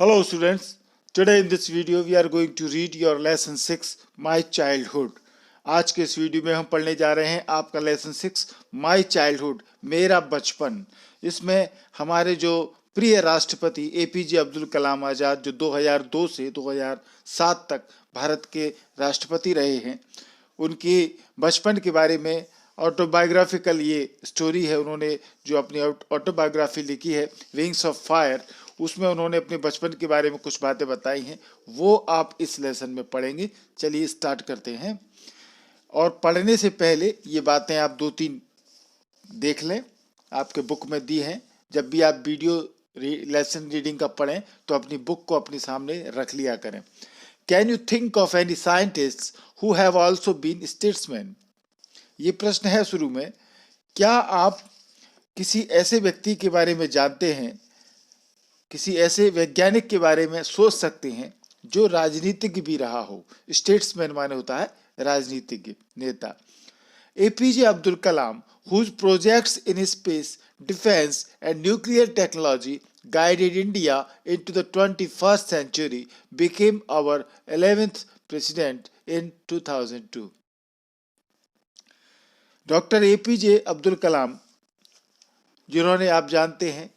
Hello students, today in this video we are going to read your lesson 6 My Childhood. आज के इस video में हम पढ़ने जा रहे हैं आपका लेसन 6 माई चाइल्डहुड मेरा बचपन। इसमें हमारे जो प्रिय राष्ट्रपति एपीजे अब्दुल कलाम आज़ाद जो 2002 से 2007 तक भारत के राष्ट्रपति रहे हैं, उनकी बचपन के बारे में ऑटोबायोग्राफिकल ये स्टोरी है। उन्होंने जो अपनी ऑटोबायोग्राफी लिखी है विंग्स ऑफ फायर, उसमें उन्होंने अपने बचपन के बारे में कुछ बातें बताई हैं, वो आप इस लेसन में पढ़ेंगे। चलिए स्टार्ट करते हैं। और पढ़ने से पहले ये बातें आप 2-3 देख लें, आपके बुक में दी हैं। जब भी आप वीडियो लेसन रीडिंग का पढ़ें तो अपनी बुक को अपने सामने रख लिया करें। Can you think of any scientist who have also been statesman? ये प्रश्न है शुरू में। क्या आप किसी ऐसे व्यक्ति के बारे में जानते हैं, किसी ऐसे वैज्ञानिक के बारे में सोच सकते हैं जो राजनीतिज्ञ भी रहा हो? स्टेट्समैन माने होता है राजनीतिज्ञ, नेता। APJ Abdul Kalam whose projects in space, defense and nuclear technology guided India into the 21st century became our 11th president in 2002. Doctor APJ Abdul Kalam, जिन्होंने आप जानते हैं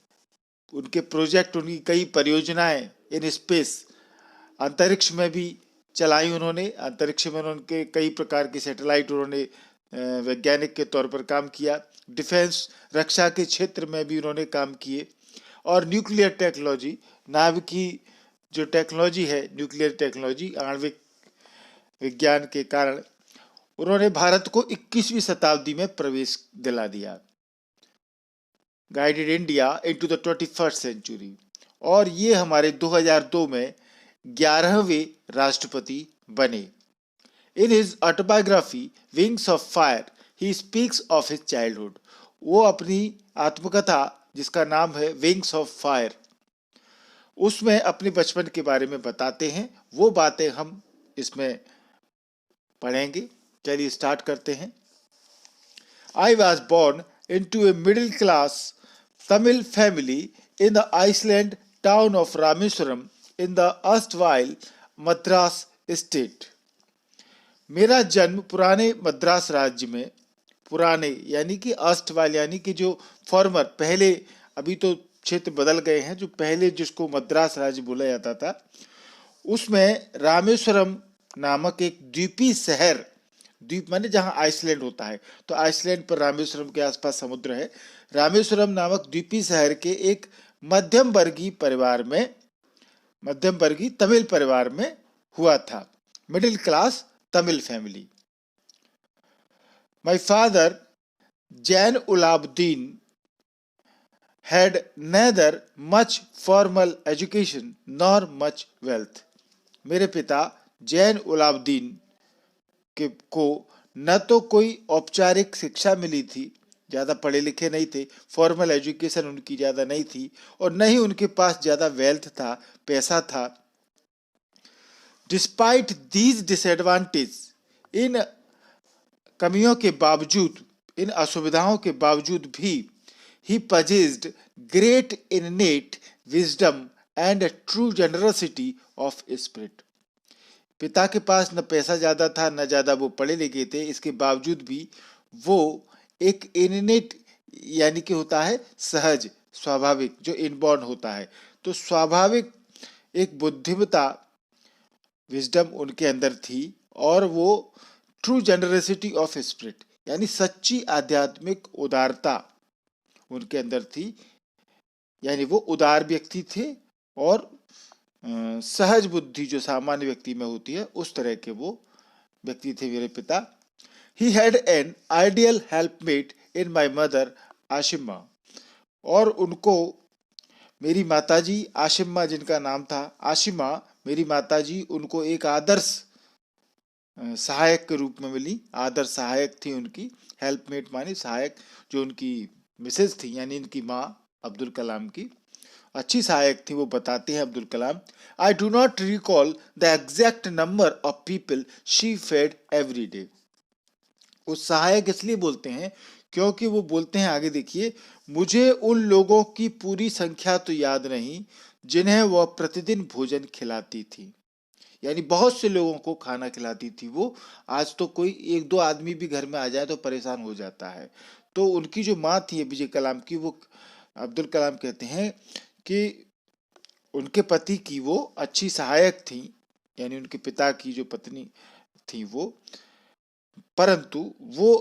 उनके प्रोजेक्ट, उनकी कई परियोजनाएं इन स्पेस, अंतरिक्ष में भी चलाई उन्होंने। अंतरिक्ष में उनके कई प्रकार की सैटेलाइट उन्होंने वैज्ञानिक के तौर पर काम किया। डिफेंस, रक्षा के क्षेत्र में भी उन्होंने काम किए। और न्यूक्लियर टेक्नोलॉजी, नाभिकी जो टेक्नोलॉजी है, न्यूक्लियर टेक्नोलॉजी, आणविक विज्ञान के कारण उन्होंने भारत को 21वीं शताब्दी में प्रवेश दिला दिया। Guided India into the 21st century. और ये हमारे 2002 में 11वें राष्ट्रपति बने। In his autobiography Wings of Fire he speaks of his childhood. वो अपनी आत्मकथा जिसका नाम है विंग्स ऑफ फायर, उसमें अपने बचपन के बारे में बताते हैं। वो बातें हम इसमें पढ़ेंगे। चलिए स्टार्ट करते हैं। I was born into a middle class Tamil family in the Iceland town of Rameswaram in the erstwhile Madras state. मेरा जन्म पुराने मद्रास राज्य में, पुराने यानी कि erstwhile यानी कि जो फॉर्मर, पहले, अभी तो क्षेत्र बदल गए हैं, जो पहले जिसको मद्रास राज्य बोला जाता था, उसमें रामेश्वरम नामक एक द्वीपीय शहर, द्वीप माने जहां आइसलैंड होता है, तो आइसलैंड पर रामेश्वरम के आसपास समुद्र है। रामेश्वरम नामक द्वीपीय शहर के एक मध्यम वर्गीय तमिल परिवार में हुआ था। Middle class Tamil family. My father Jainulabdeen had neither much formal education nor much wealth. मेरे पिता जैन उलाब्दीन को न तो कोई औपचारिक शिक्षा मिली थी, ज़्यादा पढ़े लिखे नहीं थे, फॉर्मल एजुकेशन उनकी ज़्यादा नहीं थी, और न ही उनके पास ज़्यादा वेल्थ था, पैसा था। डिस्पाइट दीज डिसएडवांटेज, इन कमियों के बावजूद, इन असुविधाओं के बावजूद भी, he possessed great innate wisdom and a true generosity of spirit. पिता के पास न पैसा ज़्यादा था, न ज़्यादा वो पढ़े लिखे थे, इसके बावजूद भी वो एक इननेट यानी कि होता है सहज, स्वाभाविक, जो इनबॉर्न होता है, तो स्वाभाविक एक बुद्धिमता, विजडम उनके अंदर थी। और वो ट्रू जनरसिटी ऑफ स्पिरिट यानी सच्ची आध्यात्मिक उदारता उनके अंदर थी, यानी वो उदार व्यक्ति थे और सहज बुद्धि जो सामान्य व्यक्ति में होती है, उस तरह के वो व्यक्ति थे मेरे पिता। He had an ideal helpmate in my mother Ashima. और उनको मेरी माताजी आशिमा, जिनका नाम था आशिमा, मेरी माताजी उनको एक आदर्श सहायक के रूप में मिली। आदर्श सहायक थी उनकी। हेल्पमेट मानी सहायक, जो उनकी मिसेज थी यानी इनकी माँ अब्दुल कलाम की अच्छी सहायक थी। वो बताते हैं Abdul Kalam, I do not recall the exact number of people she fed every day. उस सहायक इसलिए बोलते हैं क्योंकि वो बोलते हैं, आगे देखिए, मुझे उन लोगों की पूरी संख्या तो याद नहीं जिन्हें वह प्रतिदिन भोजन खिलाती थी। यानी बहुत से लोगों को खाना खिलाती थी वो। आज तो कोई एक दो आदमी भी घर में आ जाए तो परेशान हो जाता है। तो उनकी जो माँ थी एपीजे कलाम की, वो अब्दुल कलाम कहते हैं कि उनके पति की वो अच्छी सहायक थी, यानी उनके पिता की जो पत्नी थी वो। परंतु वो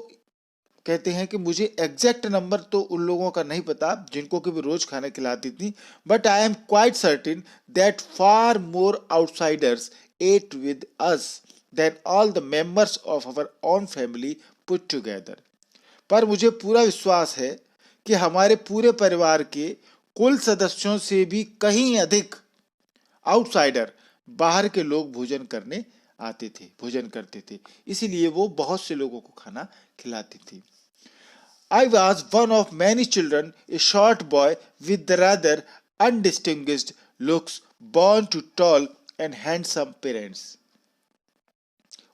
कहते हैं कि मुझे एग्जैक्ट नंबर तो उन लोगों का नहीं पता जिनको कि वो रोज खाना खिलाती थी, but I am quite certain that far more outsiders ate with us than all the members of our own family put together. पर मुझे पूरा विश्वास है कि हमारे पूरे परिवार के कुल सदस्यों से भी कहीं अधिक आउटसाइडर, बाहर के लोग भोजन करने आते थे, भोजन करते थे, इसीलिए वो बहुत से लोगों को खाना खिलाती थी। I was one of many children, a short boy with the rather undistinguished looks, born to tall and handsome parents.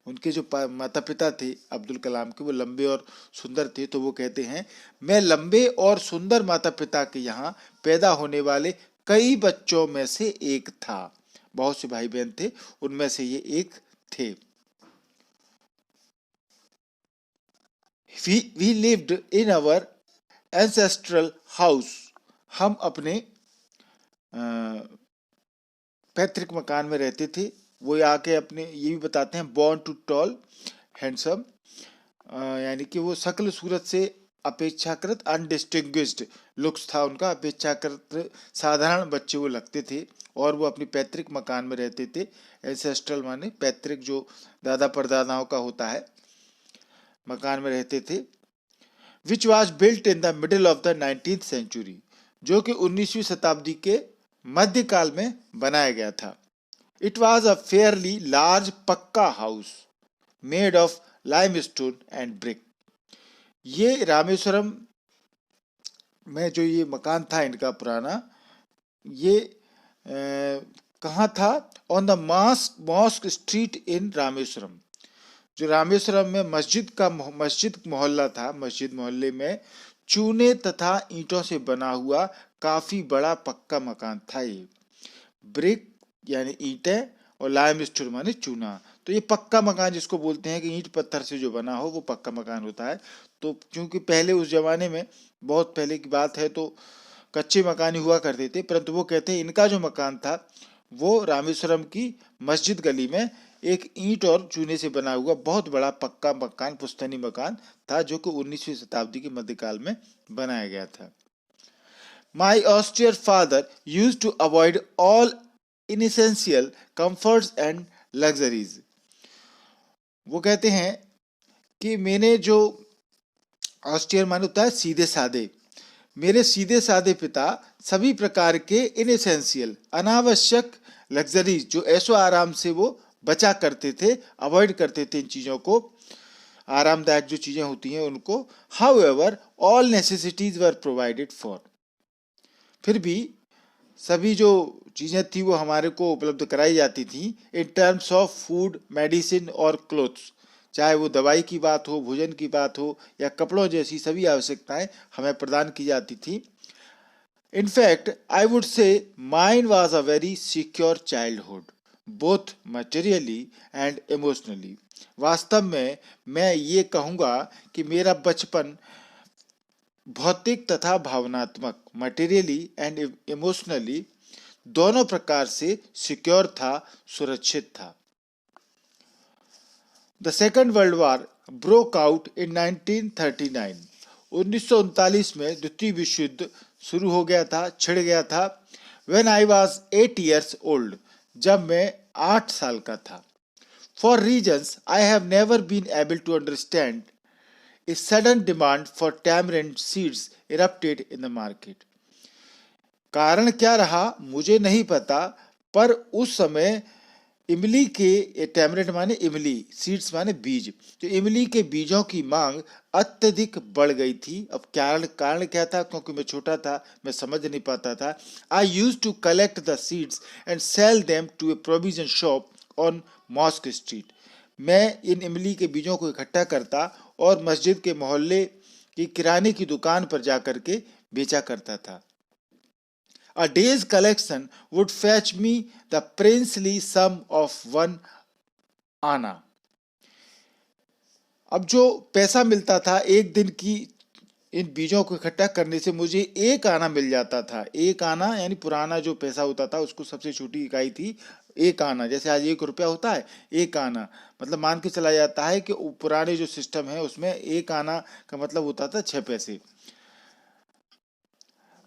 उनके जो माता पिता थे अब्दुल कलाम के, वो लंबे और सुंदर थे। तो वो कहते हैं, मैं लंबे और सुंदर माता पिता के यहाँ पैदा होने वाले कई बच्चों में से एक था। बहुत से भाई बहन थे, उनमें से ये एक थे। We lived in our ancestral house. हम अपने पैतृक मकान में रहते थे। वो आके अपने ये भी बताते हैं, बॉर्न टू टॉल हैंडसम, यानी कि वो शकल सूरत से अपेक्षाकृत अनडिस्टिंग्विश्ड लुक्स था उनका, अपेक्षाकृत साधारण बच्चे वो लगते थे। और वो अपनी पैतृक मकान में रहते थे। एंसेस्ट्रल माने पैतृक, जो दादा परदादाओं का होता है, मकान में रहते थे। Which was built in the middle of the 19th century, जो कि 19वीं शताब्दी के मध्यकाल में बनाया गया था। It was a fairly large pucca house made of limestone and brick. ये रामेश्वरम में जो ये मकान था इनका पुराना, ये कहाँ था? On the mosque street in Rameswaram. जो रामेश्वरम में मस्जिद मोहल्ला था, मस्जिद मोहल्ले में चूने तथा ईंटों से बना हुआ काफी बड़ा पक्का मकान था ये। ब्रिक यानी ईंटें और लाइमस्टोन माने चूना। तो ये पक्का मकान जिसको बोलते हैं कि ईंट पत्थर से जो बना हो, वो पक्का मकान होता है। तो क्योंकि पहले उस जमाने में, बहुत पहले की बात है, तो कच्चे मकान ही हुआ करते थे। परंतु वो कहते हैं इनका जो मकान था वो रामेश्वरम की मस्जिद गली में एक ईंट और चूने से बना हुआ बहुत बड़ा पक्का मकान, पुश्तैनी मकान था, जो कि 19वीं शताब्दी के मध्यकाल में बनाया गया था। My austere father used to avoid all inessential comforts and luxuries. वो कहते हैं कि मैंने जो ऑस्टियर माने होता है सीधे साधे, मेरे सीधे साधे पिता सभी प्रकार के इनएसेंशियल, अनावश्यक लग्जरीज, जो ऐशो आराम से वो बचा करते थे, अवॉइड करते थे इन चीज़ों को, आरामदायक जो चीज़ें होती हैं उनको। However all necessities were provided for, फिर भी सभी जो चीज़ें थी वो हमारे को उपलब्ध कराई जाती थी। In terms of food, medicine और क्लोथ्स, चाहे वो दवाई की बात हो, भोजन की बात हो, या कपड़ों जैसी सभी आवश्यकताएं हमें प्रदान की जाती थी। In fact I would say mine was a very secure childhood, both materially and emotionally. वास्तव में मैं ये कहूँगा कि मेरा बचपन भौतिक तथा भावनात्मक, मटेरियली एंड इमोशनली, दोनों प्रकार से सिक्योर था, सुरक्षित था। The second world war broke out in 1939। 1939 में द्वितीय विश्व युद्ध शुरू हो गया था, छिड़ गया था। When I was 8 years old, जब मैं 8 साल का था। For reasons I have never been able to understand, a sudden demand for tamarind seeds erupted in the market. कारण क्या रहा मुझे नहीं पता, पर उस समय इमली के, टैमरिंड माने इमली, सीड्स माने बीज, तो इमली के बीजों की मांग अत्यधिक बढ़ गई थी। अब कारण क्या था? क्योंकि मैं छोटा था, मैं समझ नहीं पाता था। I use to collect the seeds and sell them to a provision shop on Mosque Street. मैं इन इमली के बीजों को इकट्ठा करता और मस्जिद के मोहल्ले की किराने की दुकान पर जाकर के बेचा करता था। A day's collection would fetch me the princely sum of 1 आना। अब जो पैसा मिलता था एक दिन की इन बीजों को इकट्ठा करने से मुझे 1 आना मिल जाता था। 1 आना यानी पुराना जो पैसा होता था उसको सबसे छोटी इकाई थी 1 आना। जैसे आज 1 रुपया होता है, 1 आना मतलब मान के चला जाता है कि पुराने जो सिस्टम है उसमें 1 आना का मतलब होता था 6 पैसे।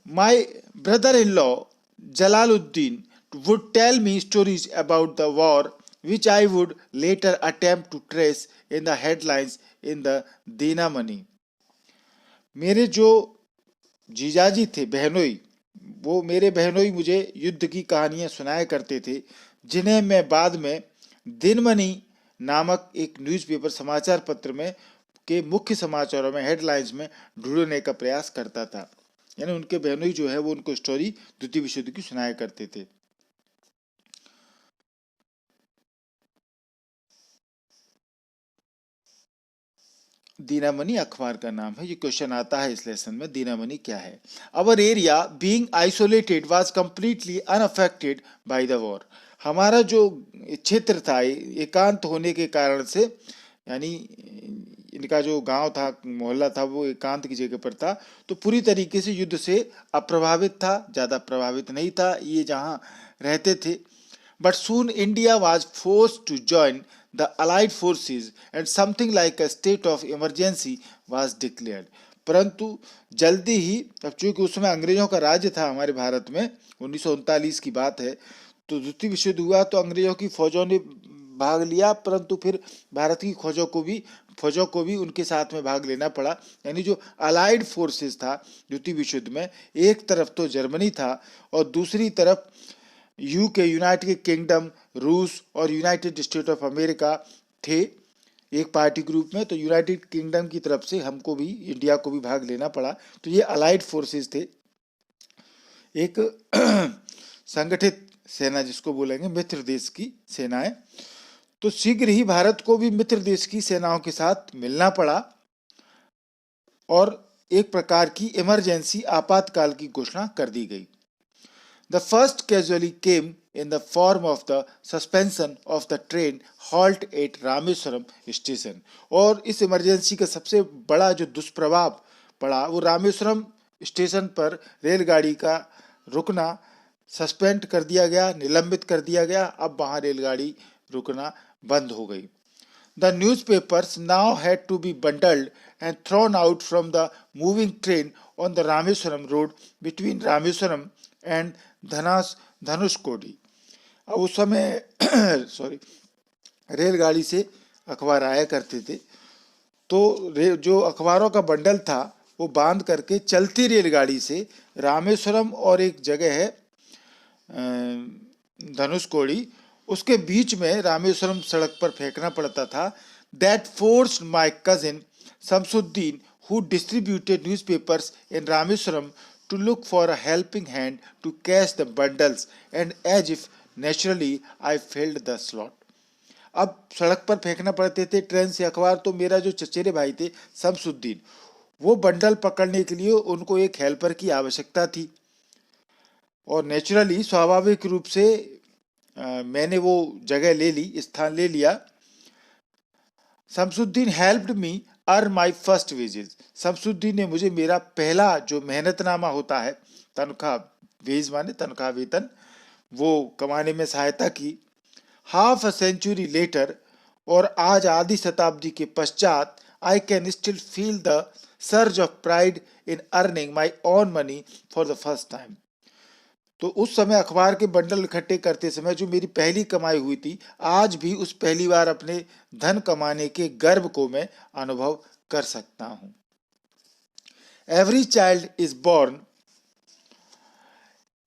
My brother-in-law Jalaluddin would tell me stories about the war, which I would later attempt to trace in the headlines in the Dinamani। मेरे जो जीजाजी थे बहनोई, वो मेरे बहनोई मुझे युद्ध की कहानियां सुनाया करते थे, जिन्हें मैं बाद में दिनमणि नामक एक न्यूज़पेपर समाचार पत्र में के मुख्य समाचारों में हेडलाइंस में ढूंढने का प्रयास करता था। यानी उनके बहनोई जो है वो उनको स्टोरी द्वितीय विश्व युद्ध की सुनाया करते थे। दीनामणि अखबार का नाम है। ये क्वेश्चन आता है इस लेसन में, दीनामणि क्या है। अवर area being isolated was completely unaffected by the war. हमारा जो क्षेत्र था एकांत होने के कारण से, यानी इनका जो गांव था, मोहल्ला था, वो एकांत की जगह पर था, तो पूरी तरीके से युद्ध से अप्रभावित था, ज़्यादा प्रभावित नहीं था ये जहाँ रहते थे। But soon India was forced to join the Allied forces and something like a state of emergency was declared। परंतु जल्दी ही, अब चूंकि उस समय अंग्रेजों का राज्य था हमारे भारत में, 1939 की बात है, तो द्वितीय विश्व युद्ध हुआ तो अंग्रेजों की फौजों ने भाग लिया, परंतु फिर भारत की फौजों को भी उनके साथ में भाग लेना पड़ा। यानी जो अलाइड फोर्सेस था द्वितीय विश्व युद्ध में, एक तरफ तो जर्मनी था और दूसरी तरफ यूके यूनाइटेड किंगडम, रूस और यूनाइटेड स्टेट ऑफ अमेरिका थे एक पार्टी ग्रुप में। तो यूनाइटेड किंगडम की तरफ से हमको भी, इंडिया को भी भाग लेना पड़ा। तो ये अलाइड फोर्सेस थे, एक संगठित सेना जिसको बोलेंगे, मित्र देश की सेनाएं। तो शीघ्र ही भारत को भी मित्र देश की सेनाओं के साथ मिलना पड़ा और एक प्रकार की इमरजेंसी, आपातकाल की घोषणा कर दी गई। The first casualty came in the form of the suspension of the train halt at Rameswaram station. और इस इमरजेंसी का सबसे बड़ा जो दुष्प्रभाव पड़ा वो रामेश्वरम स्टेशन पर रेलगाड़ी का रुकना सस्पेंड कर दिया गया, निलंबित कर दिया गया। अब वहाँ रेलगाड़ी रुकना बंद हो गई। The newspapers now had to be bundled and thrown out from the moving train on the Rameswaram road between Rameswaram and Dhanushkodi. अब उस समय रेलगाड़ी से अखबार आया करते थे, तो जो अखबारों का बंडल था वो बांध करके चलती रेलगाड़ी से रामेश्वरम और एक जगह है धनुषकोडी, उसके बीच में रामेश्वरम सड़क पर फेंकना पड़ता था। That forced my cousin Shamsuddin who distributed newspapers in Rameswaram to look for a helping hand to catch the bundles, and as if naturally I filled the slot। अब सड़क पर फेंकना पड़ते थे ट्रेन से अखबार, तो मेरा जो चचेरे भाई थे शमसुद्दीन, वो बंडल पकड़ने के लिए उनको एक हेल्पर की आवश्यकता थी और नेचुरली, स्वाभाविक रूप से मैंने वो जगह ले ली, स्थान ले लिया। Shamsuddin helped me earn my first wages. Shamsuddin ने मुझे मेरा पहला जो मेहनतनामा होता है, तनख्वाह, वेज माने तनख्वाह, वेतन, वो कमाने में सहायता की। हाफ अ सेंचुरी लेटर, और आज आधी शताब्दी के पश्चात, I can still feel the surge of pride in earning my own money for the first time. तो उस समय अखबार के बंडल इकट्ठे करते समय जो मेरी पहली कमाई हुई थी, आज भी उस पहली बार अपने धन कमाने के गर्व को मैं अनुभव कर सकता हूं। Every child is born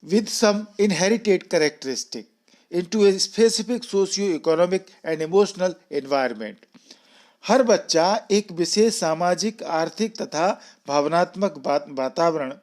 with some inherited characteristic into a specific socio economic and emotional environment. हर बच्चा एक विशेष सामाजिक, आर्थिक तथा भावनात्मक वातावरण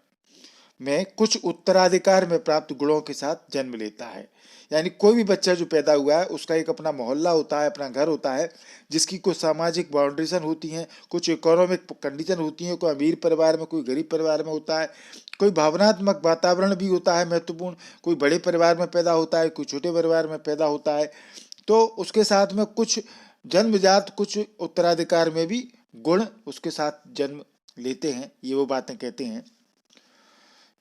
में कुछ उत्तराधिकार में प्राप्त गुणों के साथ जन्म लेता है। यानी कोई भी बच्चा जो पैदा हुआ है उसका एक अपना मोहल्ला होता है, अपना घर होता है, जिसकी कुछ सामाजिक बाउंड्रीशन होती हैं, कुछ इकोनॉमिक कंडीशन होती हैं, कोई अमीर परिवार में, कोई गरीब परिवार में होता है, कोई भावनात्मक वातावरण भी होता है महत्वपूर्ण, कोई बड़े परिवार में पैदा होता है, कोई छोटे परिवार में पैदा होता है। तो उसके साथ में कुछ जन्मजात, कुछ उत्तराधिकार में भी गुण उसके साथ जन्म लेते हैं, ये वो बातें कहते हैं।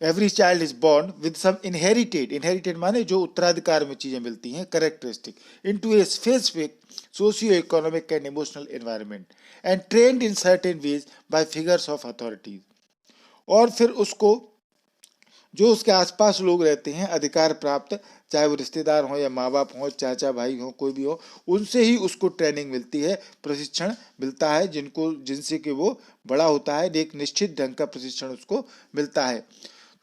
Every child is born with some inherited माने जो उत्तराधिकार में चीजें मिलती हैं, characteristic, into a specific socio economic and emotional environment and trained in certain ways by figures of authorities. और फिर उसको जो उसके आसपास लोग रहते हैं अधिकार प्राप्त, चाहे वो रिश्तेदार हों या माँ बाप हों, चाचा भाई हों, कोई भी हो, उनसे ही उसको ट्रेनिंग मिलती है, प्रशिक्षण मिलता है, जिनसे कि वो बड़ा होता है, एक निश्चित ढंग का प्रशिक्षण उसको मिलता है।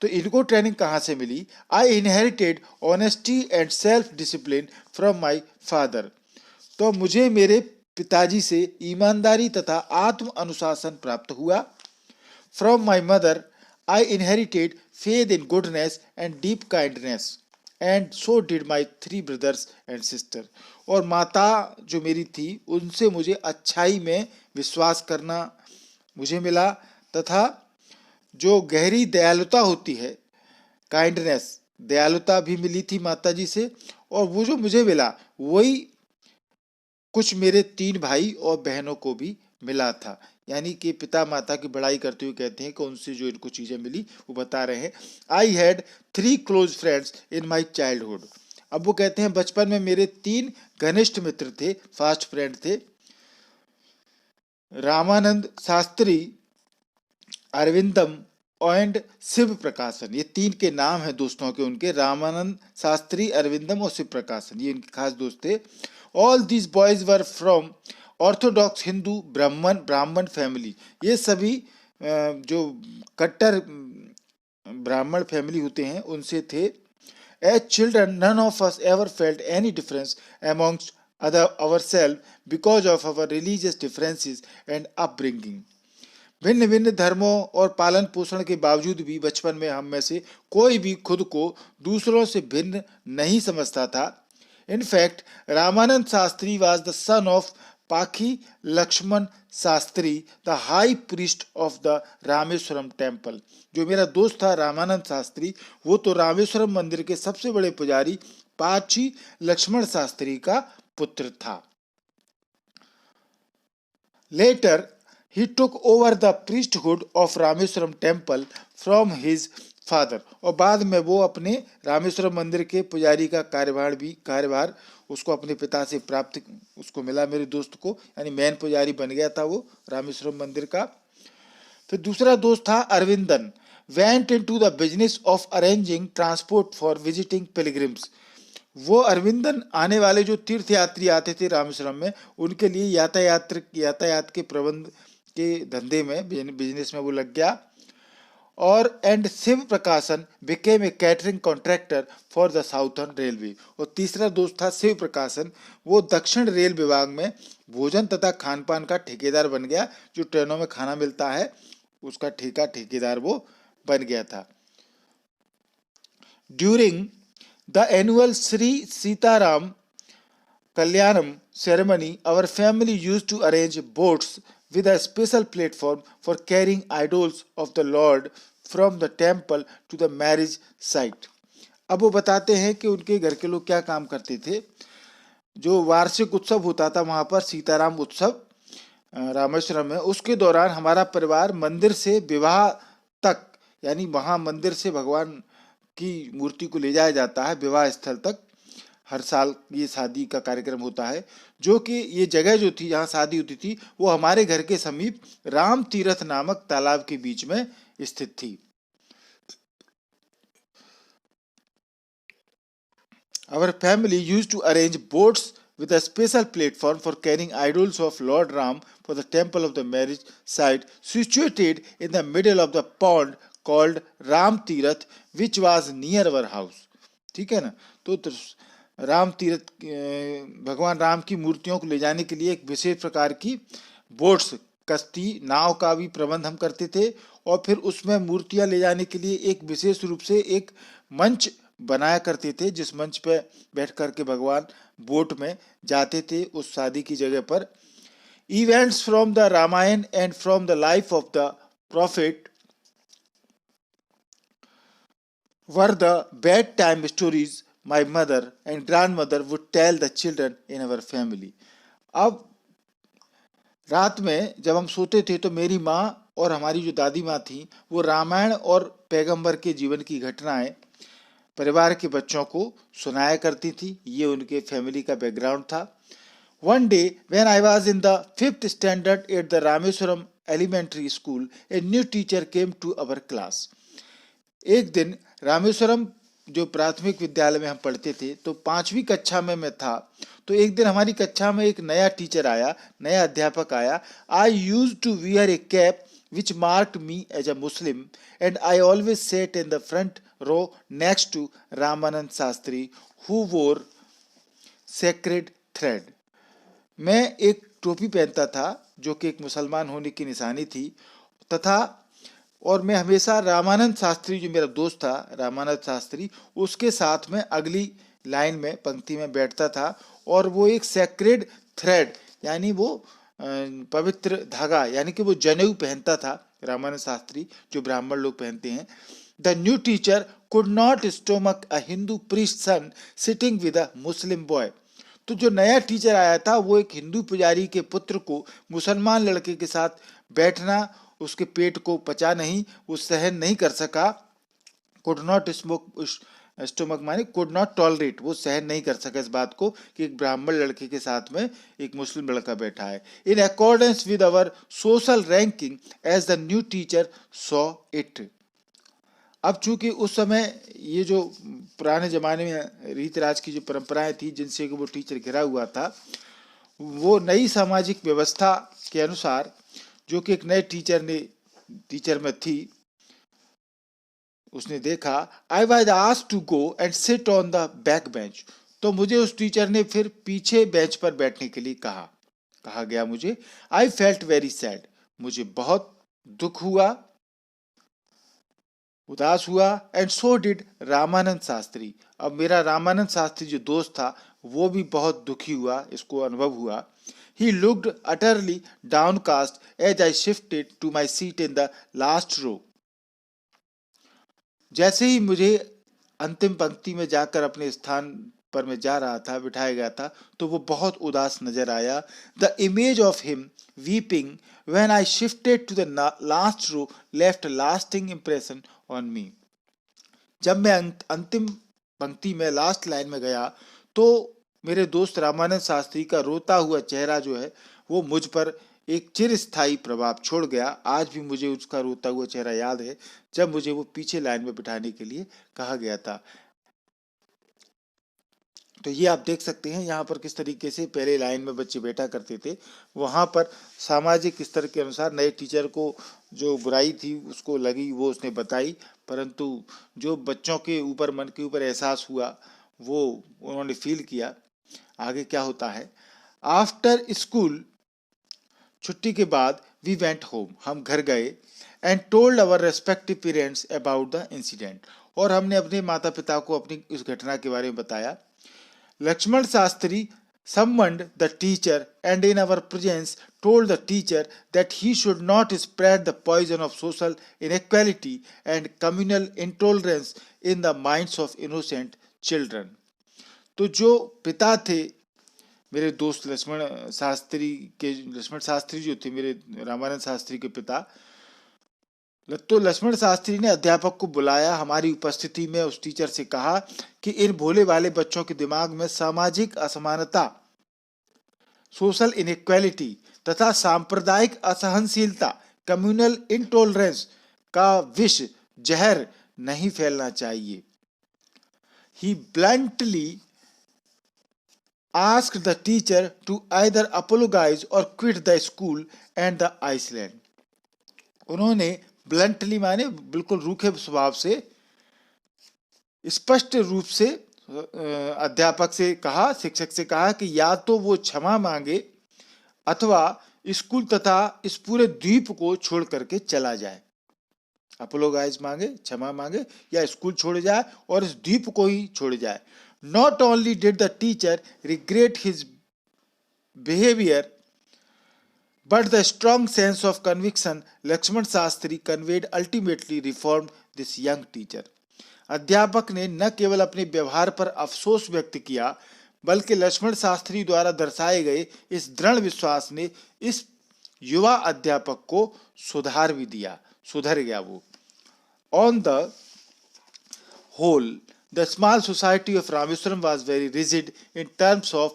तो इनको ट्रेनिंग कहाँ से मिली? I inherited honesty and self discipline from my father. तो मुझे मेरे पिताजी से ईमानदारी तथा आत्म अनुशासन प्राप्त हुआ। From my mother I inherited faith in goodness and deep kindness, and so did my 3 brothers and sister. और माता जो मेरी थी उनसे मुझे अच्छाई में विश्वास करना मुझे मिला, तथा जो गहरी दयालुता होती है, काइंडनेस, दयालुता भी मिली थी माता जी से। और वो जो मुझे मिला वही कुछ मेरे 3 भाई और बहनों को भी मिला था। यानी कि पिता माता की बड़ाई करते हुए कहते हैं कि उनसे जो इनको चीजें मिली वो बता रहे हैं। I had 3 close friends in my childhood. अब वो कहते हैं बचपन में मेरे 3 घनिष्ठ मित्र थे, फास्ट फ्रेंड थे। रामानंद शास्त्री, अरविंदम एंड शिव प्रकाशन, ये 3 के नाम है दोस्तों के उनके, रामानंद शास्त्री, अरविंदम और शिव प्रकाशन, ये इनके खास दोस्त थे। All these boys were from Orthodox Hindu ब्राह्मण फैमिली। ये सभी जो कट्टर ब्राह्मण फैमिली होते हैं उनसे थे। As children none of us ever felt any difference amongst ourselves because of our religious differences and upbringing. भिन्न भिन्न धर्मों और पालन पोषण के बावजूद भी बचपन में हम में से कोई भी खुद को दूसरों से भिन्न नहीं समझता था। In fact, Ramanand Shastri was the son of Pakhi Lakshman Shastri, the high priest of the Rameswaram temple. जो मेरा दोस्त था रामानंद शास्त्री, वो तो रामेश्वरम मंदिर के सबसे बड़े पुजारी पाची लक्ष्मण शास्त्री का पुत्र था। Later, he took over the priesthood of Rameswaram temple from his father. और बाद में वो अपने रामेश्वरम मंदिर के पुजारी का कार्यभार उसको अपने पिता से प्राप्त उसको मिला, मेरे दोस्त को, यानी मेन पुजारी बन गया था वो रामेश्वरम मंदिर का। फिर दूसरा दोस्त था Aravindan. Went into the business of arranging transport for visiting pilgrims. वो अरविंदन आने वाले जो तीर्थ यात्री आते थे रामेश्वरम में, उनके लिए यातायात के प्रबंध के धंधे में, बिजनेस में वो लग गया। और एंड शिव प्रकाशन became a catering contractor for the southern railway. और तीसरा दोस्त था शिव प्रकाशन, वो दक्षिण रेल विभाग में भोजन तथा खान पान का ठेकेदार बन गया। जो ट्रेनों में खाना मिलता है उसका ठेकेदार वो बन गया था। During the annual Shri Sitarama Kalyanam ceremony, our family used to arrange boats with a special platform for carrying idols of the Lord from the temple to the marriage site. अब वो बताते हैं कि उनके घर के लोग क्या काम करते थे। जो वार्षिक उत्सव होता था वहाँ पर, सीताराम उत्सव रामेश्वरम में, उसके दौरान हमारा परिवार मंदिर से विवाह तक, यानी वहाँ मंदिर से भगवान की मूर्ति को ले जाया जाता है विवाह स्थल तक। हर साल ये शादी का कार्यक्रम होता है, जो कि ये जगह जो थी जहाँ शादी होती थी वो हमारे घर के समीप राम तीरथ नामक तालाब के बीच में स्थित थी। Our family used to arrange boats with a special platform for carrying idols of Lord Ram for the temple of the marriage site situated in the middle of the pond called Ram Tirath, which was near our house. ठीक है ना। तो राम तीर्थ, भगवान राम की मूर्तियों को ले जाने के लिए एक विशेष प्रकार की बोट्स, कश्ती, नाव का भी प्रबंध हम करते थे। और फिर उसमें मूर्तियां ले जाने के लिए एक विशेष रूप से एक मंच बनाया करते थे, जिस मंच पे बैठ कर के भगवान बोट में जाते थे उस शादी की जगह पर। Events from the Ramayana and from the life of the prophet were the bedtime stories my mother and grandmother would tell the children in our family. अब रात में जब हम सोते थे तो मेरी माँ और हमारी जो दादी माँ थी वो रामायण और पैगंबर के जीवन की घटनाएं परिवार के बच्चों को सुनाया करती थी। ये उनके फैमिली का बैकग्राउंड था। One day when I was in the 5th standard at the Rameswaram Elementary School, a new teacher came to our class. एक दिन रामेश्वरम जो प्राथमिक विद्यालय में हम पढ़ते थे तो 5वीं कक्षा में मैं था, तो एक दिन हमारी कक्षा में एक नया टीचर आया, नया अध्यापक आया। I use to wear a cap which marked me as a Muslim and I always sat in the front row next to Ramanand Shastri who wore sacred thread. मैं एक टोपी पहनता था जो कि एक मुसलमान होने की निशानी थी, तथा और मैं हमेशा रामानंद शास्त्री जो मेरा दोस्त था रामानंद शास्त्री उसके साथ में अगली लाइन में पंक्ति में बैठता था, और वो एक सेक्रेड थ्रेड यानी वो पवित्र धागा यानी कि वो जनेऊ पहनता था रामानंद शास्त्री जो ब्राह्मण लोग पहनते हैं। The new teacher could not stomach a Hindu priest son sitting with a Muslim boy. तो जो नया टीचर आया था वो एक हिंदू पुजारी के पुत्र को मुसलमान लड़के के साथ बैठना उसके पेट को पचा नहीं, वो सहन नहीं कर सका। कुड नॉट स्टोमक माने कुड नॉट टॉलरेट, वो सहन नहीं कर सका इस बात को कि एक ब्राह्मण लड़के के साथ में एक मुस्लिम लड़का बैठा है। In accordance with our social ranking as the new teacher saw it. अब चूंकि उस समय ये जो पुराने जमाने में रीति राज की जो परंपराएं थी जिनसे वो टीचर घिरा हुआ था, वो नई सामाजिक व्यवस्था के अनुसार जो कि एक नए टीचर में थी, उसने देखा I was asked to go and sit on the back bench. तो मुझे उस टीचर ने फिर पीछे बेंच पर बैठने के लिए कहा गया मुझे। आई फेल्ट वेरी सैड, मुझे बहुत दुख हुआ, उदास हुआ। And so did Ramanand Shastri. अब मेरा रामानंद शास्त्री जो दोस्त था वो भी बहुत दुखी हुआ, इसको अनुभव हुआ। He looked utterly downcast as I shifted to my seat in the last row. जैसे ही मुझे अंतिम पंक्ति में जाकर अपने स्थान पर मैं जा रहा था, बिठाया गया था, तो वो बहुत उदास नजर आया। The image of him weeping when I shifted to the last row left a lasting impression on me. जब मैं अंतिम पंक्ति में लास्ट लाइन में गया तो मेरे दोस्त रामानंद शास्त्री का रोता हुआ चेहरा जो है वो मुझ पर एक चिरस्थायी प्रभाव छोड़ गया। आज भी मुझे उसका रोता हुआ चेहरा याद है जब मुझे वो पीछे लाइन में बिठाने के लिए कहा गया था। तो ये आप देख सकते हैं यहाँ पर किस तरीके से पहले लाइन में बच्चे बैठा करते थे। वहाँ पर सामाजिक स्तर के अनुसार नए टीचर को जो बुराई थी उसको लगी वो उसने बताई, परंतु जो बच्चों के ऊपर मन के ऊपर एहसास हुआ वो उन्होंने फील किया। आगे क्या होता है। आफ्टर स्कूल, छुट्टी के बाद, वी वेंट होम, हम घर गए। And told our respective parents about the incident, और हमने अपने माता पिता को अपनी इस घटना के बारे में बताया। Lakshman Shastri summoned the teacher and in our presence told the teacher that he should not spread the poison of social inequality and communal intolerance in the minds of innocent children. तो जो पिता थे मेरे दोस्त लक्ष्मण शास्त्री जो थे मेरे रामानंद शास्त्री के पिता, तो लक्ष्मण शास्त्री ने अध्यापक को बुलाया, हमारी उपस्थिति में उस टीचर से कहा कि इन भोले वाले बच्चों के दिमाग में सामाजिक असमानता, सोशल इनइक्वालिटी तथा सांप्रदायिक असहनशीलता, कम्युनल इंटॉलरेंस का विष जहर नहीं फैलना चाहिए। He bluntly asked the teacher to either apologize or quit the school and the Iceland. उन्होंने ब्लंटली माने बिल्कुल रूखे स्वभाव से, स्पष्ट रूप से अध्यापक से कहा, शिक्षक से कहा कि या तो वो क्षमा मांगे अथवा स्कूल तथा इस पूरे द्वीप को छोड़ करके चला जाए। अपोलोगाइज मांगे, क्षमा मांगे, या स्कूल छोड़ जाए और इस द्वीप को ही छोड़ जाए। Not only did the teacher regret his behaviour but the strong sense of conviction Lakshman Shastri conveyed ultimately reformed this young teacher. अध्यापक ने न केवल अपने व्यवहार पर अफसोस व्यक्त किया, बल्कि लक्ष्मण शास्त्री द्वारा दर्शाए गए इस दृढ़ विश्वास ने इस युवा अध्यापक को सुधार भी दिया, सुधर गया वो। On the whole, the small society of Rameswaram was very rigid in terms of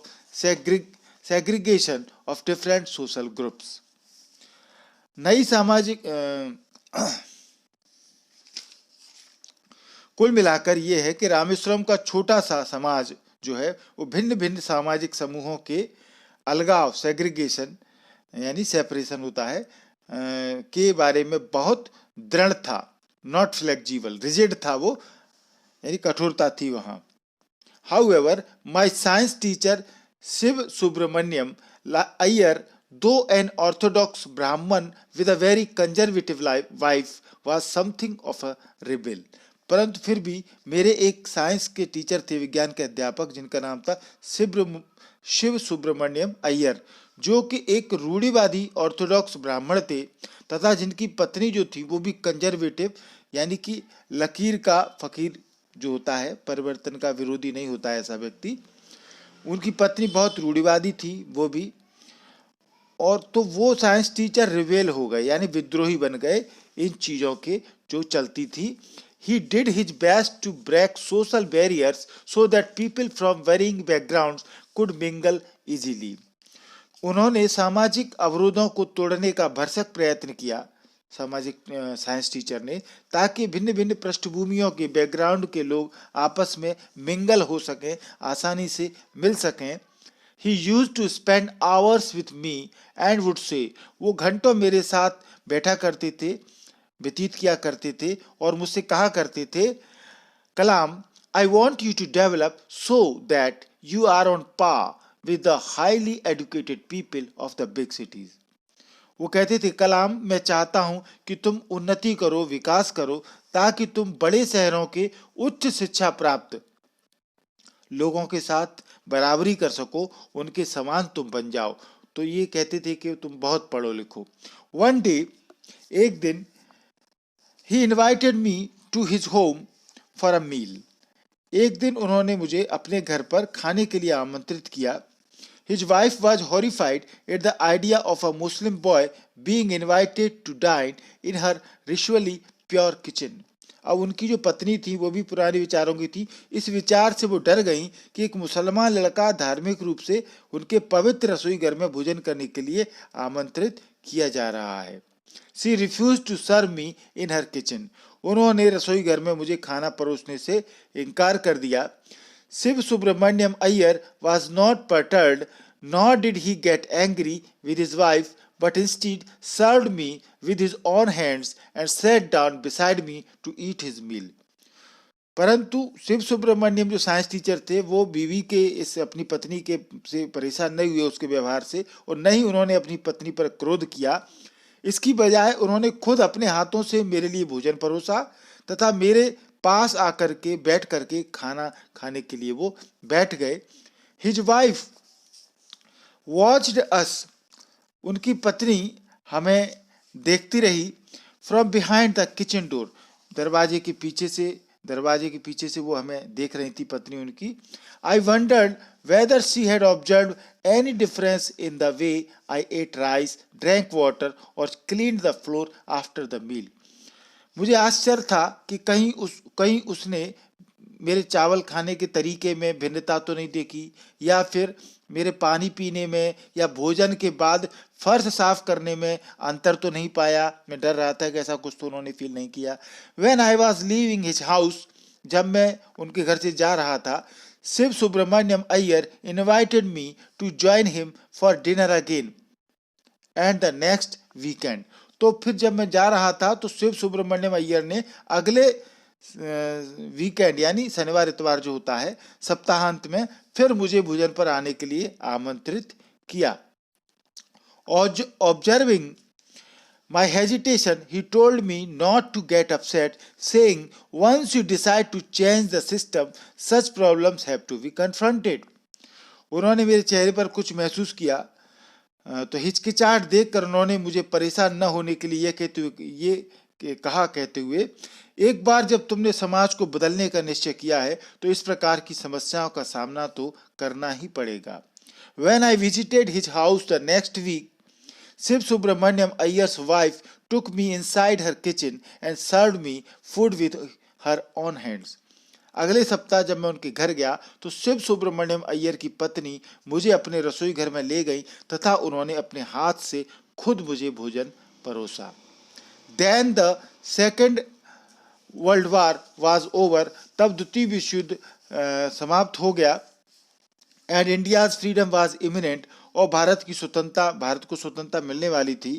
segregation of different social groups. नई सामाजिक कुल मिलाकर यह है कि रामेश्वरम का छोटा सा समाज जो है वो भिन्न भिन्न सामाजिक समूहों के अलगाव, सेग्रीगेशन यानी सेपरेशन होता है के बारे में बहुत दृढ़ था। नॉट फ्लेक्सिबल, रिजिड था वो, यानी कठोरता थी वहाँ। However, my science teacher Shiv Subramaniam Iyer, though an orthodox Brahman with a very conservative wife, was something of a rebel. परंतु फिर भी मेरे एक साइंस के टीचर थे, विज्ञान के अध्यापक, जिनका नाम था शिव सुब्रमण्यम अय्यर, जो कि एक रूढ़िवादी ऑर्थोडॉक्स ब्राह्मण थे तथा जिनकी पत्नी जो थी वो भी कंजर्वेटिव यानी कि लकीर का फकीर जो होता है, परिवर्तन का विरोधी नहीं होता है ऐसा व्यक्ति। उनकी पत्नी बहुत रूढ़िवादी थी वो भी, और तो वो साइंस टीचर रिवेल हो गए यानी विद्रोही बन गए इन चीज़ों के जो चलती थी। He did his best to break social barriers so that people from varying backgrounds could mingle easily. उन्होंने सामाजिक अवरोधों को तोड़ने का भरसक प्रयत्न किया, सामाजिक साइंस टीचर ने, ताकि भिन्न भिन्न पृष्ठभूमियों के बैकग्राउंड के लोग आपस में मिंगल हो सकें, आसानी से मिल सकें। He used to spend hours with me and would say, वो घंटों मेरे साथ बैठा करते थे, व्यतीत किया करते थे और मुझसे कहा करते थे, कलाम, I want you to develop so that you are on par with the highly educated people of the big cities. वो कहते थे, कलाम, मैं चाहता हूं कि तुम उन्नति करो, विकास करो, ताकि तुम बड़े शहरों के उच्च शिक्षा प्राप्त लोगों के साथ बराबरी कर सको, उनके समान तुम बन जाओ। तो ये कहते थे कि तुम बहुत पढ़ो लिखो। वन डे, एक दिन, he invited me to his home for a meal. एक दिन उन्होंने मुझे अपने घर पर खाने के लिए आमंत्रित किया। His wife was horrified at the idea of a Muslim boy being invited to dine in her ritually pure kitchen. अब उनकी जो पत्नी थी वो भी पुराने विचारों की थी। इस विचार से वो डर गई कि एक मुसलमान लड़का धार्मिक रूप से उनके पवित्र रसोई घर में भोजन करने के लिए आमंत्रित किया जा रहा है। She refused to serve me in her kitchen. उन्होंने रसोई घर में मुझे खाना परोसने से इनकार कर दिया। Shiv Subramaniam Iyer was not perturbed, nor did he get angry with his wife, but instead served me with his own hands and sat down beside me to eat his meal. परंतु शिव सुब्रमण्यम जो साइंस टीचर थे वो बीवी के इस अपनी पत्नी के से परेशान नहीं हुए उसके व्यवहार से, और न ही उन्होंने अपनी पत्नी पर क्रोध किया। इसकी बजाय उन्होंने खुद अपने हाथों से मेरे लिए भोजन परोसा तथा मेरे पास आकर के बैठ करके खाना खाने के लिए वो बैठ गए। His wife watched us. उनकी पत्नी हमें देखती रही। From behind the kitchen door. दरवाजे के पीछे से वो हमें देख रही थी पत्नी उनकी। I wondered whether she had observed any difference in the way I ate rice, drank water or cleaned the floor after the meal. मुझे आश्चर्य था कि कहीं उसने मेरे चावल खाने के तरीके में भिन्नता तो नहीं देखी, या फिर मेरे पानी पीने में या भोजन के बाद फर्श साफ करने में अंतर तो नहीं पाया। मैं डर रहा था कि ऐसा कुछ तो उन्होंने फील नहीं किया। When I was leaving his house, जब मैं उनके घर से जा रहा था, Shiv Subramaniam Iyer invited me to join him for dinner again and the next weekend. तो फिर जब मैं जा रहा था तो शिव सुब्रमण्यम अय्यर ने अगले वीकेंड यानी शनिवार इतवार जो होता है सप्ताहांत में फिर मुझे भोजन पर आने के लिए आमंत्रित किया। Observing my hesitation, he told me not to get upset, saying, once you decide to change the system, such problems have to be confronted. उन्होंने मेरे चेहरे पर कुछ महसूस किया तो हिचकिचाहट देखकर उन्होंने मुझे परेशान न होने के लिए कहते हुए एक बार जब तुमने समाज को बदलने का निश्चय किया है तो इस प्रकार की समस्याओं का सामना तो करना ही पड़ेगा. When I visited his house the next week, Shiv Subramaniam Iyer's wife took me inside her kitchen and served me food with her own hands. अगले सप्ताह जब मैं उनके घर गया तो शिव सुब्रमण्यम अय्यर की पत्नी मुझे अपने रसोई घर में ले गई तथा उन्होंने अपने हाथ से खुद मुझे भोजन परोसा. Then the Second World War was over. तब द्वितीय विश्व युद्ध समाप्त हो गया. And India's freedom was imminent. और भारत को स्वतंत्रता मिलने वाली थी.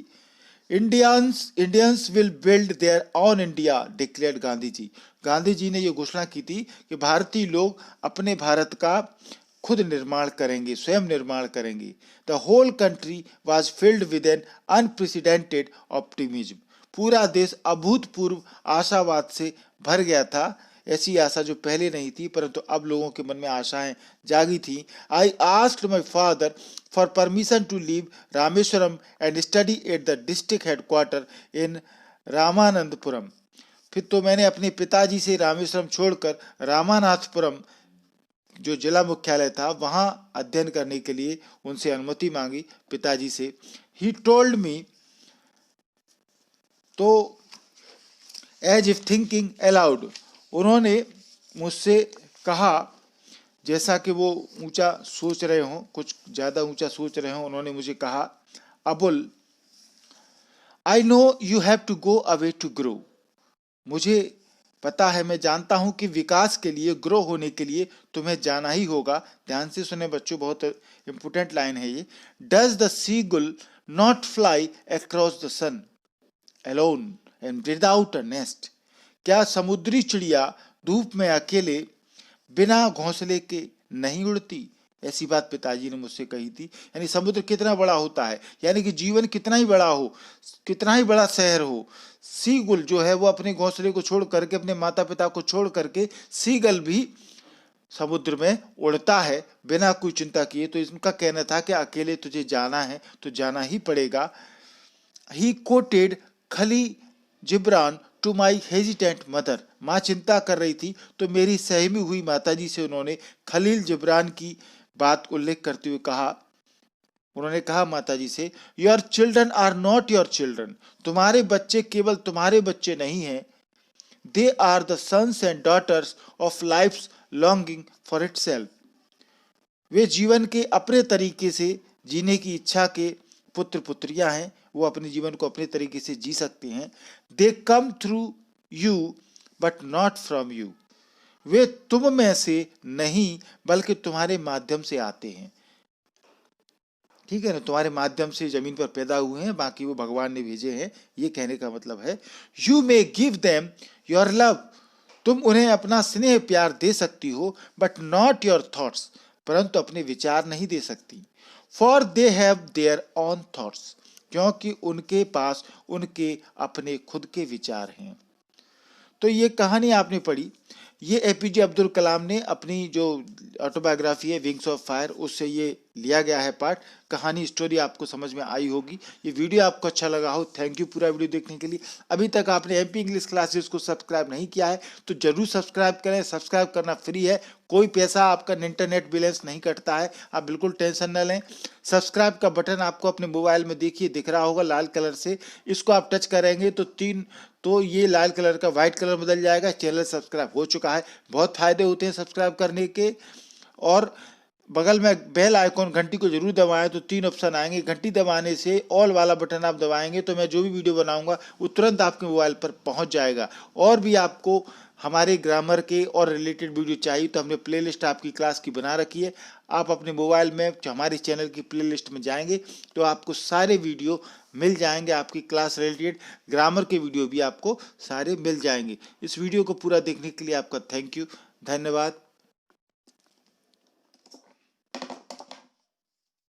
Indians will build their own India, declared Gandhi ji. Gandhi ji ने ये घोषणा की थी कि भारतीय लोग अपने भारत का खुद निर्माण करेंगे, स्वयं निर्माण करेंगे. The whole country was filled with an unprecedented optimism. पूरा अभूतपूर्व अभूतपूर्व आशावाद से भर गया था. ऐसी आशा जो पहले नहीं थी परंतु अब लोगों के मन में आशाएं जागी थी. I asked my father for permission to leave Rameswaram and study at the district headquarters in रामानंदपुरम. फिर तो मैंने अपने पिताजी से रामेश्वरम छोड़कर रामानाथपुरम जो जिला मुख्यालय था वहां अध्ययन करने के लिए उनसे अनुमति मांगी पिताजी से. He told me, तो as if thinking aloud, उन्होंने मुझसे कहा जैसा कि वो ऊंचा सोच रहे हों, कुछ ज़्यादा ऊंचा सोच रहे हों. उन्होंने मुझे कहा, Abul, I know you have to go away to grow. मुझे पता है, मैं जानता हूं कि विकास के लिए, ग्रो होने के लिए तुम्हें जाना ही होगा. ध्यान से सुने बच्चों, बहुत इंपोर्टेंट लाइन है ये. Does the seagull not fly across the sun alone and without a nest. क्या समुद्री चिड़िया धूप में अकेले बिना घोंसले के नहीं उड़ती. ऐसी बात पिताजी ने मुझसे कही थी. यानी समुद्र कितना बड़ा होता है, यानी कि जीवन कितना ही बड़ा हो, कितना ही बड़ा शहर हो, सीगुल जो है वो अपने घोंसले को छोड़ करके, अपने माता पिता को छोड़ करके सीगल भी समुद्र में उड़ता है बिना कोई चिंता किए. तो इनका कहना था कि अकेले तुझे जाना है तो जाना ही पड़ेगा. He quoted Khalil Gibran to my hesitant mother. माँ चिंता कर रही थी तो मेरी सहमी हुई माताजी से उन्होंने खलील जिब्रान की बात उल्लेख करते हुए कहा. उन्होंने कहा माताजी से, your children are not your children. तुम्हारे बच्चे केवल तुम्हारे बच्चे नहीं हैं. They are the sons and daughters of life's longing for itself. वे जीवन के अपने तरीके से जीने की इच्छा के पुत्र पुत्रियां हैं. वो अपने जीवन को अपने तरीके से जी सकते हैं. They come through you but not from you. वे तुम में से नहीं बल्कि तुम्हारे माध्यम से आते हैं. ठीक है ना, तुम्हारे माध्यम से जमीन पर पैदा हुए हैं, बाकी वो भगवान ने भेजे हैं. ये कहने का मतलब है, you may give them your love. तुम उन्हें अपना स्नेह प्यार दे सकती हो, बट नॉट योर थॉट्स. परंतु अपने विचार नहीं दे सकती. For they have their own thoughts. क्योंकि उनके पास उनके अपने खुद के विचार हैं. तो ये कहानी आपने पढ़ी. ये एपीजे अब्दुल कलाम ने अपनी जो ऑटोबायोग्राफी है विंग्स ऑफ फायर, उससे ये लिया गया है पार्ट. कहानी स्टोरी आपको समझ में आई होगी. ये वीडियो आपको अच्छा लगा हो, थैंक यू पूरा वीडियो देखने के लिए. अभी तक आपने एमपी इंग्लिश क्लासेस को सब्सक्राइब नहीं किया है तो जरूर सब्सक्राइब करें. सब्सक्राइब करना फ्री है, कोई पैसा आपका इंटरनेट बैलेंस नहीं कटता है. आप बिल्कुल टेंशन न लें. सब्सक्राइब का बटन आपको अपने मोबाइल में देखिए दिख रहा होगा लाल कलर से. इसको आप टच करेंगे तो ये लाल कलर का व्हाइट कलर बदल जाएगा. चैनल सब्सक्राइब हो चुका है. बहुत फायदे होते हैं सब्सक्राइब करने के. और बगल में बेल आइकॉन घंटी को जरूर दबाएं तो 3 ऑप्शन आएंगे. घंटी दबाने से ऑल वाला बटन आप दबाएंगे तो मैं जो भी वीडियो बनाऊंगा वो तुरंत आपके मोबाइल पर पहुंच जाएगा. और भी आपको हमारे ग्रामर के और रिलेटेड वीडियो चाहिए तो हमने प्लेलिस्ट आपकी क्लास की बना रखी है. आप अपने मोबाइल में हमारे चैनल की प्लेलिस्ट में जाएंगे तो आपको सारे वीडियो मिल जाएंगे. आपकी क्लास रिलेटेड ग्रामर के वीडियो भी आपको सारे मिल जाएंगे. इस वीडियो को पूरा देखने के लिए आपका थैंक यू, धन्यवाद.